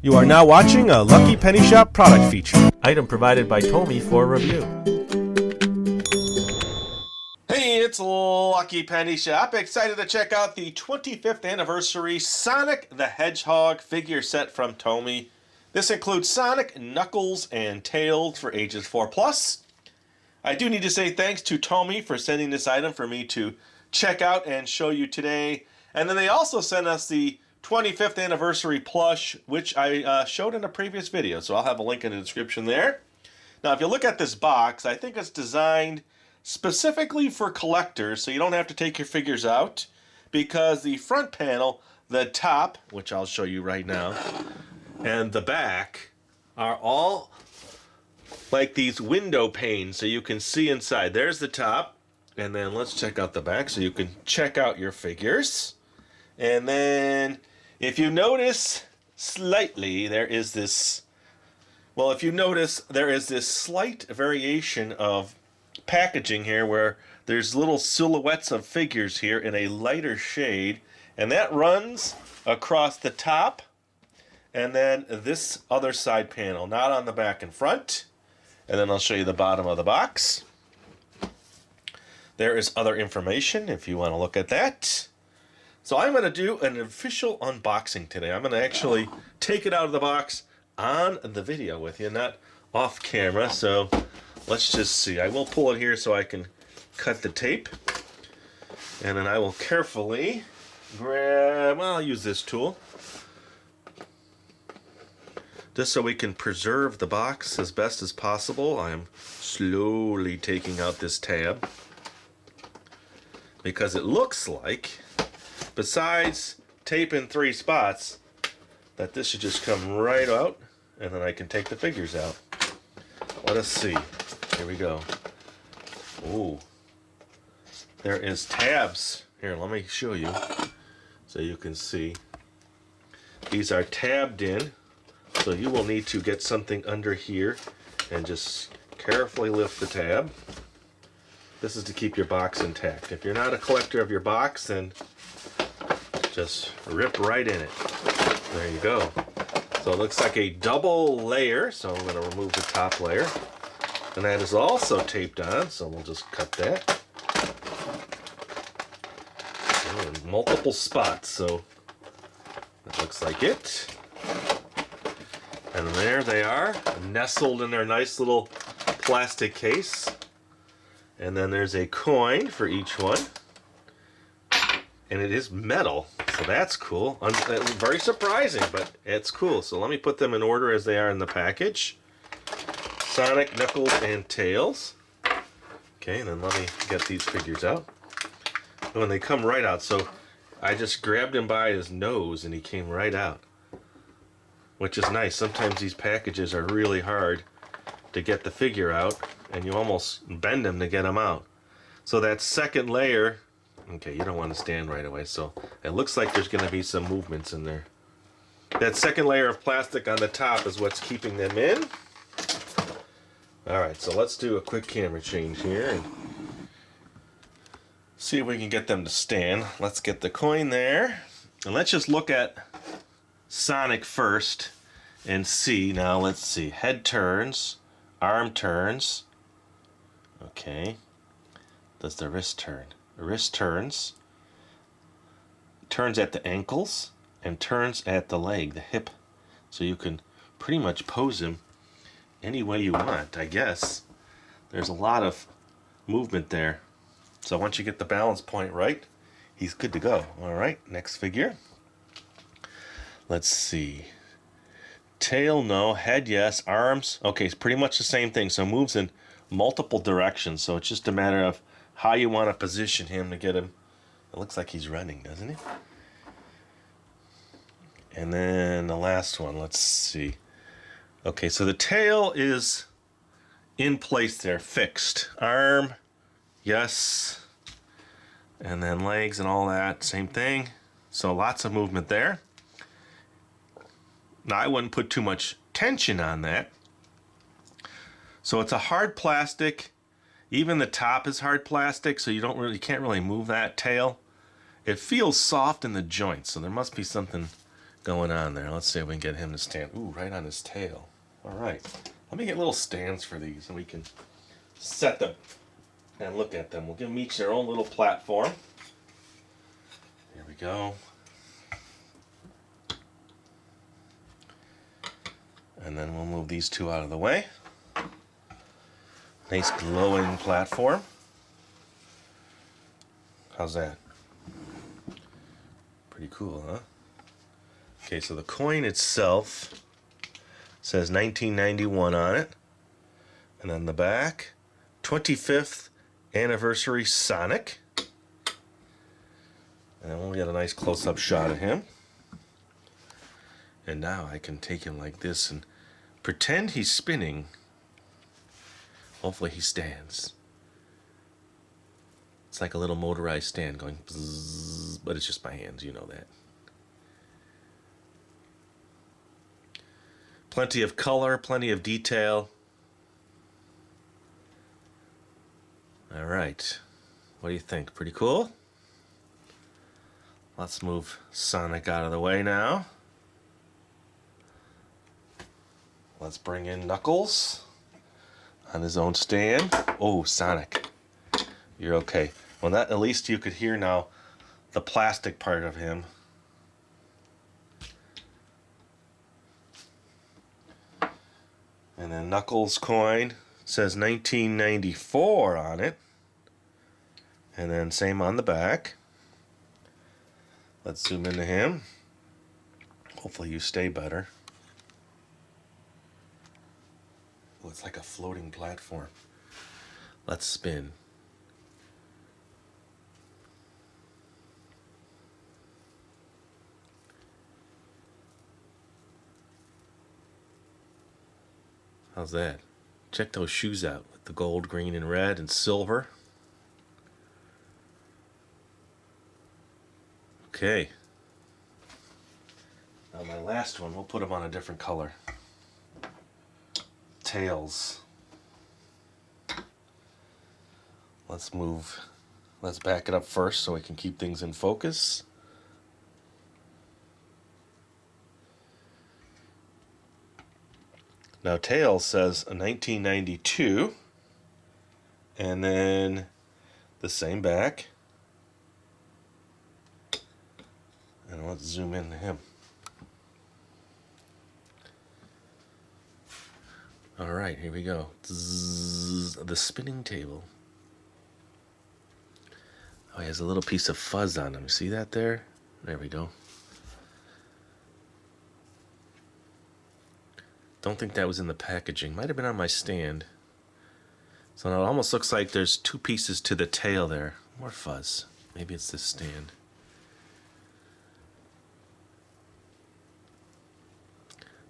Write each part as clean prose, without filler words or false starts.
You are now watching a Lucky Penny Shop product feature. Item provided by Tomy for review. Hey, it's Lucky Penny Shop. Excited to check out the 25th anniversary Sonic the Hedgehog figure set from Tomy. This includes Sonic, Knuckles, and Tails for ages 4+. I do need to say thanks to Tomy for sending this item for me to check out and show you today. And then they also sent us the 25th anniversary plush, which I showed in a previous video, so I'll have a link in the description there. Now, if you look at this box, I think it's designed specifically for collectors, so you don't have to take your figures out, because the front panel, the top, which I'll show you right now, and the back are all like these window panes, so you can see inside. There's the top, and then let's check out the back so you can check out your figures. And then if you notice slightly, there is this slight variation of packaging here where there's little silhouettes of figures here in a lighter shade, and that runs across the top and then this other side panel, not on the back and front. And then I'll show you the bottom of the box. There is other information if you want to look at that. So I'm going to do an official unboxing today. I'm going to actually take it out of the box on the video with you, not off camera. So let's just see. I will pull it here so I can cut the tape. And then I will carefully grab, well, I'll use this tool, just so we can preserve the box as best as possible. I am slowly taking out this tab because it looks like, besides tape in 3 spots, that this should just come right out, and then I can take the figures out. Let us see. Here we go. Ooh. There is tabs. Here, let me show you so you can see. These are tabbed in, so you will need to get something under here and just carefully lift the tab. This is to keep your box intact. If you're not a collector of your box, then just rip right in it. There you go. So it looks like a double layer, so I'm going to remove the top layer. And that is also taped on, so we'll just cut that. Oh, in multiple spots, so that looks like it. And there they are, nestled in their nice little plastic case. And then there's a coin for each one. And it is metal, so that's cool. Very surprising, but it's cool. So let me put them in order as they are in the package. Sonic, Knuckles, and Tails. Okay, and then let me get these figures out. And they come right out, so I just grabbed him by his nose and he came right out, which is nice. Sometimes these packages are really hard to get the figure out, and you almost bend them to get them out. So that second layer, okay, you don't want to stand right away, so it looks like there's going to be some movements in there. That second layer of plastic on the top is what's keeping them in. Alright, so let's do a quick camera change here and see if we can get them to stand. Let's get the coin there, and let's just look at Sonic first and see. Now let's see. Head turns, arm turns. Okay. Does the wrist turn? The wrist turns at the ankles and turns at the leg, the hip. So you can pretty much pose him any way you want, I guess. There's a lot of movement there. So once you get the balance point right, he's good to go. Alright, next figure. Let's see. Tail, no. Head, yes. Arms, okay, it's pretty much the same thing. So moves in multiple directions. So it's just a matter of how you want to position him to get him. It looks like he's running, doesn't he? And then the last one, let's see. Okay, so the tail is in place there, fixed. Arm, yes. And then legs and all that, same thing. So lots of movement there. Now I wouldn't put too much tension on that. So it's a hard plastic. Even the top is hard plastic, so you can't really move that tail. It feels soft in the joints, so there must be something going on there. Let's see if we can get him to stand. Ooh, right on his tail. All right. Let me get little stands for these, and we can set them and look at them. We'll give them each their own little platform. Here we go. And then we'll move these two out of the way. Nice glowing platform. How's that? Pretty cool, huh? Okay, so the coin itself says 1991 on it. And on the back, 25th anniversary Sonic. And then we'll get a nice close-up shot of him. And now I can take him like this and pretend he's spinning. Hopefully he stands. It's like a little motorized stand going bzzz, but it's just my hands, you know that. Plenty of color, plenty of detail. All right, what do you think? Pretty cool? Let's move Sonic out of the way now. Let's bring in Knuckles on his own stand. Oh, Sonic, you're okay. Well, that at least you could hear now the plastic part of him. And then Knuckles' coin says 1994 on it. And then same on the back. Let's zoom into him. Hopefully you stay better. Oh, it's like a floating platform. Let's spin. How's that? Check those shoes out with the gold, green, and red and silver. Okay. Now my last one, we'll put them on a different color. Tails. Let's back it up first so we can keep things in focus. Now Tails says 1992, and then the same back. And let's zoom into him. All right, here we go. Zzz, the spinning table. Oh, he has a little piece of fuzz on him. See that there? There we go. Don't think that was in the packaging. Might have been on my stand. So now it almost looks like there's two pieces to the tail there. More fuzz. Maybe it's this stand.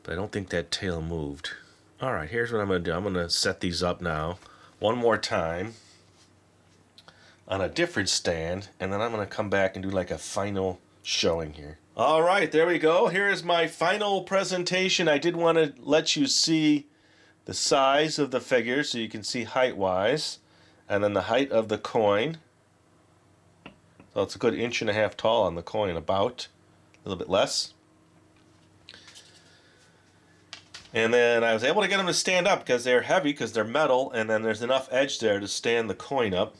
But I don't think that tail moved. All right, here's what I'm going to do. I'm going to set these up now one more time on a different stand, and then I'm going to come back and do like a final showing here. All right, there we go. Here's my final presentation. I did want to let you see the size of the figure so you can see height-wise, and then the height of the coin. So it's a good 1.5 inches tall on the coin, about a little bit less. And then I was able to get them to stand up because they're heavy, because they're metal, and then there's enough edge there to stand the coin up.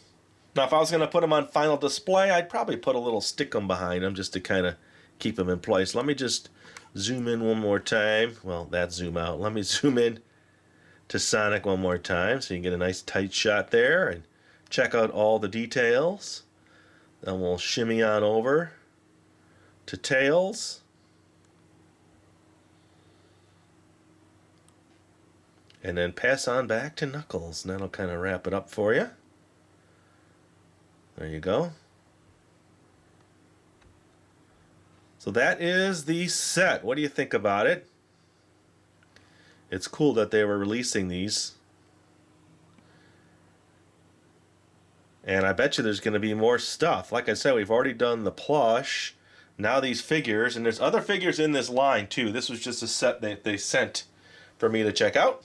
Now, if I was going to put them on final display, I'd probably put a little stickum behind them just to kind of keep them in place. Let me just zoom in one more time. Well, that's zoom out. Let me zoom in to Sonic one more time so you can get a nice tight shot there and check out all the details. Then we'll shimmy on over to Tails. And then pass on back to Knuckles, and that'll kind of wrap it up for you. There you go. So that is the set. What do you think about it? It's cool that they were releasing these. And I bet you there's going to be more stuff. Like I said, we've already done the plush. Now these figures, and there's other figures in this line too. This was just a set that they sent for me to check out.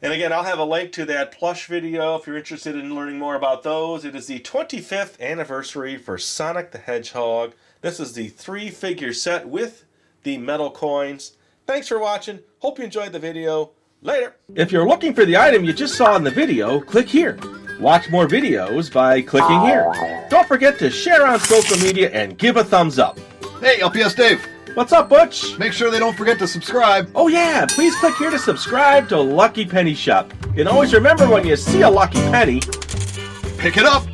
And again, I'll have a link to that plush video if you're interested in learning more about those. It is the 25th anniversary for Sonic the Hedgehog. This is the 3-figure set with the metal coins. Thanks for watching. Hope you enjoyed the video. Later. If you're looking for the item you just saw in the video, click here. Watch more videos by clicking here. Don't forget to share on social media and give a thumbs up. Hey, LPS-Dave. What's up, Butch? Make sure they don't forget to subscribe. Oh yeah, please click here to subscribe to Lucky Penny Shop. And always remember, when you see a lucky penny, Pick it up.